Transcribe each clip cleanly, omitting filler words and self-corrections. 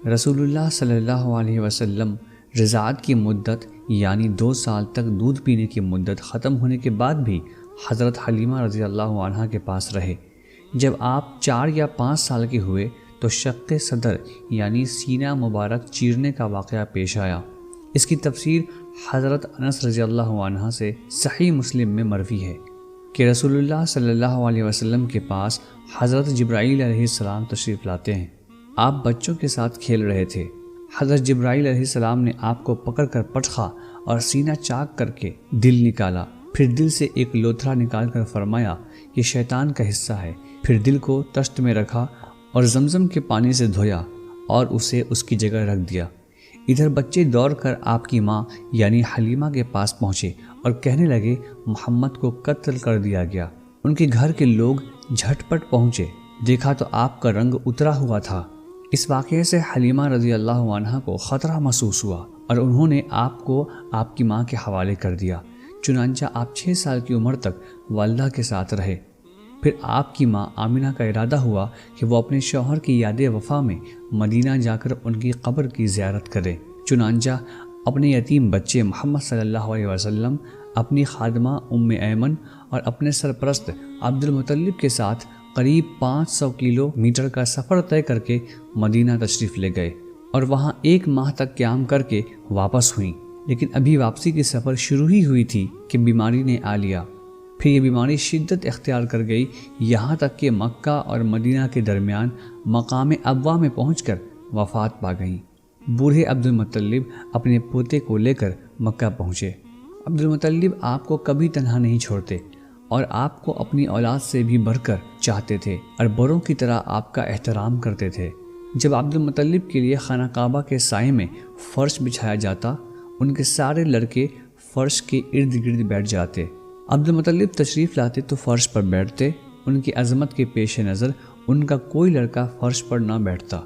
رسول اللہ صلی اللہ علیہ وسلم رضاعت کی مدت یعنی 2 سال تک دودھ پینے کی مدت ختم ہونے کے بعد بھی حضرت حلیمہ رضی اللہ عنہا کے پاس رہے۔ جب آپ 4 یا 5 سال کے ہوئے تو شق صدر یعنی سینہ مبارک چیرنے کا واقعہ پیش آیا۔ اس کی تفسیر حضرت انس رضی اللہ عنہ سے صحیح مسلم میں مروی ہے کہ رسول اللہ صلی اللہ علیہ وسلم کے پاس حضرت جبرائیل علیہ السلام تشریف لاتے ہیں۔ آپ بچوں کے ساتھ کھیل رہے تھے۔ حضرت جبرائیل علیہ السلام نے آپ کو پکڑ کر پٹخا اور سینہ چاک کر کے دل نکالا، پھر دل سے ایک لوتھڑا نکال کر فرمایا یہ شیطان کا حصہ ہے، پھر دل کو تشت میں رکھا اور زمزم کے پانی سے دھویا اور اسے اس کی جگہ رکھ دیا۔ ادھر بچے دوڑ کر آپ کی ماں یعنی حلیمہ کے پاس پہنچے اور کہنے لگے محمد کو قتل کر دیا گیا۔ ان کے گھر کے لوگ جھٹ پٹ پہنچے، دیکھا تو آپ کا رنگ اترا ہوا تھا۔ اس واقعے سے حلیمہ رضی اللہ عنہا کو خطرہ محسوس ہوا اور انہوں نے آپ کو آپ کی ماں کے حوالے کر دیا۔ چنانچہ آپ 6 سال کی عمر تک والدہ کے ساتھ رہے۔ پھر آپ کی ماں آمنہ کا ارادہ ہوا کہ وہ اپنے شوہر کی یاد وفا میں مدینہ جا کر ان کی قبر کی زیارت کرے۔ چنانچہ اپنے یتیم بچے محمد صلی اللہ علیہ وسلم، اپنی خادمہ ام ایمن اور اپنے سرپرست عبد المطلب کے ساتھ قریب 500 کلومیٹر کا سفر طے کر کے مدینہ تشریف لے گئے اور وہاں 1 ماہ تک قیام کر کے واپس ہوئیں۔ لیکن ابھی واپسی کی سفر شروع ہی ہوئی تھی کہ بیماری نے آ لیا۔ پھر یہ بیماری شدت اختیار کر گئی، یہاں تک کہ مکہ اور مدینہ کے درمیان مقام ابوا میں پہنچ کر وفات پا گئیں۔ بوڑھے عبد المطلب اپنے پوتے کو لے کر مکہ پہنچے۔ عبد المطلب آپ کو کبھی تنہا نہیں چھوڑتے اور آپ کو اپنی اولاد سے بھی بڑھ کر چاہتے تھے اور بڑوں کی طرح آپ کا احترام کرتے تھے۔ جب عبد المطلب کے لیے خانہ کعبہ کے سائے میں فرش بچھایا جاتا، ان کے سارے لڑکے فرش کے ارد گرد بیٹھ جاتے۔ عبد المطلب تشریف لاتے تو فرش پر بیٹھتے۔ ان کی عظمت کے پیش نظر ان کا کوئی لڑکا فرش پر نہ بیٹھتا،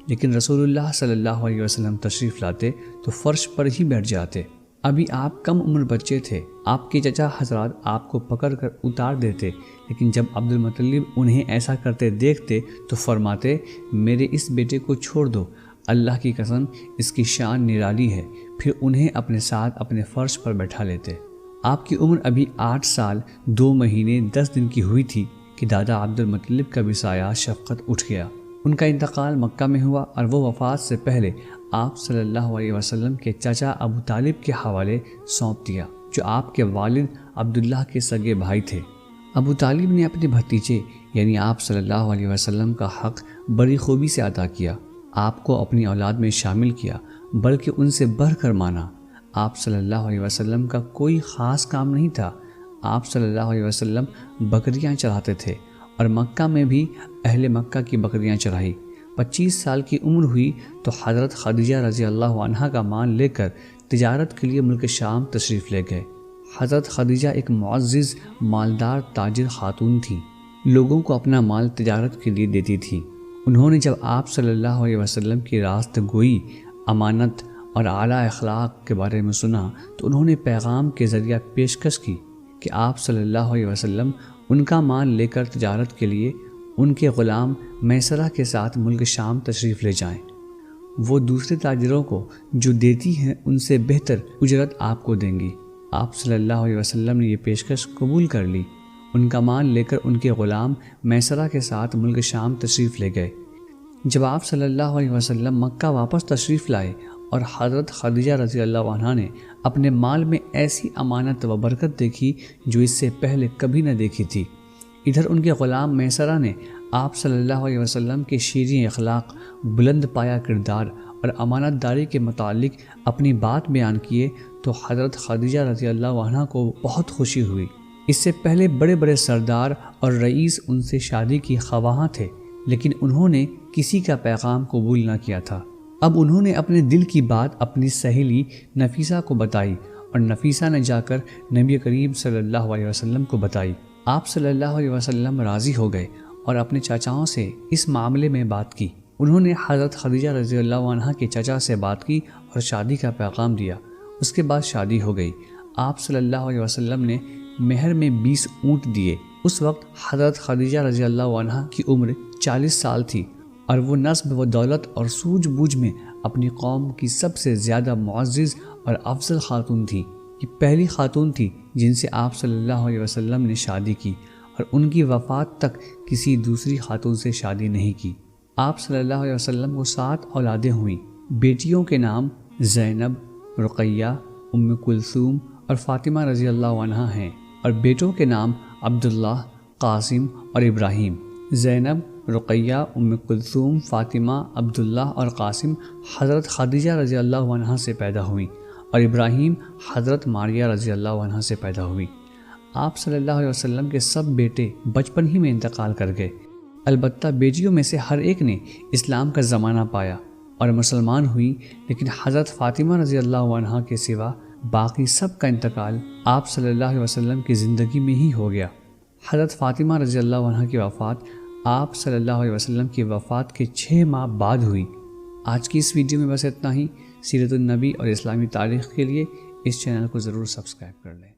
لیکن رسول اللہ صلی اللہ علیہ وسلم تشریف لاتے تو فرش پر ہی بیٹھ جاتے۔ ابھی آپ کم عمر بچے تھے، آپ کے چچا حضرات آپ کو پکڑ کر اتار دیتے، لیکن جب عبد المطلب انہیں ایسا کرتے دیکھتے تو فرماتے میرے اس بیٹے کو چھوڑ دو، اللہ کی قسم اس کی شان نرالی ہے، پھر انہیں اپنے ساتھ اپنے فرش پر بیٹھا لیتے۔ آپ کی عمر ابھی 8 سال 2 مہینے 10 دن کی ہوئی تھی کہ دادا عبد المطلب کا بھی سایہ شفقت اٹھ گیا۔ ان کا انتقال مکہ میں ہوا اور وہ وفات سے پہلے آپ صلی اللہ علیہ وسلم کے چچا ابو طالب کے حوالے سونپ دیا، جو آپ کے والد عبداللہ کے سگے بھائی تھے۔ ابو طالب نے اپنے بھتیجے یعنی آپ صلی اللہ علیہ وسلم کا حق بڑی خوبی سے ادا کیا، آپ کو اپنی اولاد میں شامل کیا، بلکہ ان سے بڑھ کر مانا۔ آپ صلی اللہ علیہ وسلم کا کوئی خاص کام نہیں تھا، آپ صلی اللہ علیہ وسلم بکریاں چراتے تھے اور مکہ میں بھی اہل مکہ کی بکریاں چرائی۔ 25 سال کی عمر ہوئی تو حضرت خدیجہ رضی اللہ عنہا کا مال لے کر تجارت کے لیے ملک شام تشریف لے گئے۔ حضرت خدیجہ ایک معزز مالدار تاجر خاتون تھیں، لوگوں کو اپنا مال تجارت کے لیے دیتی تھیں۔ انہوں نے جب آپ صلی اللہ علیہ وسلم کی راست گوئی، امانت اور اعلیٰ اخلاق کے بارے میں سنا تو انہوں نے پیغام کے ذریعہ پیشکش کی کہ آپ صلی اللہ علیہ وسلم ان کا مال لے کر تجارت کے لیے ان کے غلام میسرہ کے ساتھ ملک شام تشریف لے جائیں۔ وہ دوسرے تاجروں کو جو دیتی ہیں ان سے بہتر اجرت آپ کو دیں گی۔ آپ صلی اللہ علیہ وسلم نے یہ پیشکش قبول کر لی۔ ان کا مال لے کر ان کے غلام میسرہ کے ساتھ ملک شام تشریف لے گئے۔ جب آپ صلی اللہ علیہ وسلم مکہ واپس تشریف لائے اور حضرت خدیجہ رضی اللہ عنہا نے اپنے مال میں ایسی امانت و برکت دیکھی جو اس سے پہلے کبھی نہ دیکھی تھی، ادھر ان کے غلام میسرہ نے آپ صلی اللہ علیہ وسلم کے شیریں اخلاق، بلند پایہ کردار اور امانت داری کے متعلق اپنی بات بیان کیے تو حضرت خدیجہ رضی اللہ عنہا کو بہت خوشی ہوئی۔ اس سے پہلے بڑے بڑے سردار اور رئیس ان سے شادی کی خواہاں تھے، لیکن انہوں نے کسی کا پیغام قبول نہ کیا تھا۔ اب انہوں نے اپنے دل کی بات اپنی سہیلی نفیسہ کو بتائی اور نفیسہ نے جا کر نبی کریم صلی اللہ علیہ وسلم کو بتائی۔ آپ صلی اللہ علیہ وسلم راضی ہو گئے اور اپنے چاچاؤں سے اس معاملے میں بات کی۔ انہوں نے حضرت خدیجہ رضی اللہ عنہا کے چچا سے بات کی اور شادی کا پیغام دیا۔ اس کے بعد شادی ہو گئی۔ آپ صلی اللہ علیہ وسلم نے مہر میں 20 اونٹ دیے۔ اس وقت حضرت خدیجہ رضی اللہ عنہا کی عمر 40 سال تھی اور وہ نسب و دولت اور سوجھ بوجھ میں اپنی قوم کی سب سے زیادہ معزز اور افضل خاتون تھی۔ یہ پہلی خاتون تھی جن سے آپ صلی اللہ علیہ وسلم نے شادی کی، اور ان کی وفات تک کسی دوسری خاتون سے شادی نہیں کی۔ آپ صلی اللہ علیہ وسلم کو 7 اولادیں ہوئیں۔ بیٹیوں کے نام زینب، رقیہ، ام کلثوم اور فاطمہ رضی اللہ عنہ ہیں، اور بیٹوں کے نام عبداللہ، قاسم اور ابراہیم۔ زینب، رقیہ، ام کلثوم، فاطمہ، عبداللہ اور قاسم حضرت خدیجہ رضی اللہ عنہ سے پیدا ہوئیں، اور ابراہیم حضرت ماریہ رضی اللہ عنہ سے پیدا ہوئی۔ آپ صلی اللہ علیہ وسلم کے سب بیٹے بچپن ہی میں انتقال کر گئے، البتہ بیٹیوں میں سے ہر ایک نے اسلام کا زمانہ پایا اور مسلمان ہوئی، لیکن حضرت فاطمہ رضی اللہ عنہ کے سوا باقی سب کا انتقال آپ صلی اللہ علیہ وسلم کی زندگی میں ہی ہو گیا۔ حضرت فاطمہ رضی اللہ عنہ کی وفات آپ صلی اللہ علیہ وسلم کی وفات کے 6 ماہ بعد ہوئی۔ آج کی اس ویڈیو میں بس اتنا ہی۔ سیرت النبی اور اسلامی تاریخ کے لیے اس چینل کو ضرور سبسکرائب کر لیں۔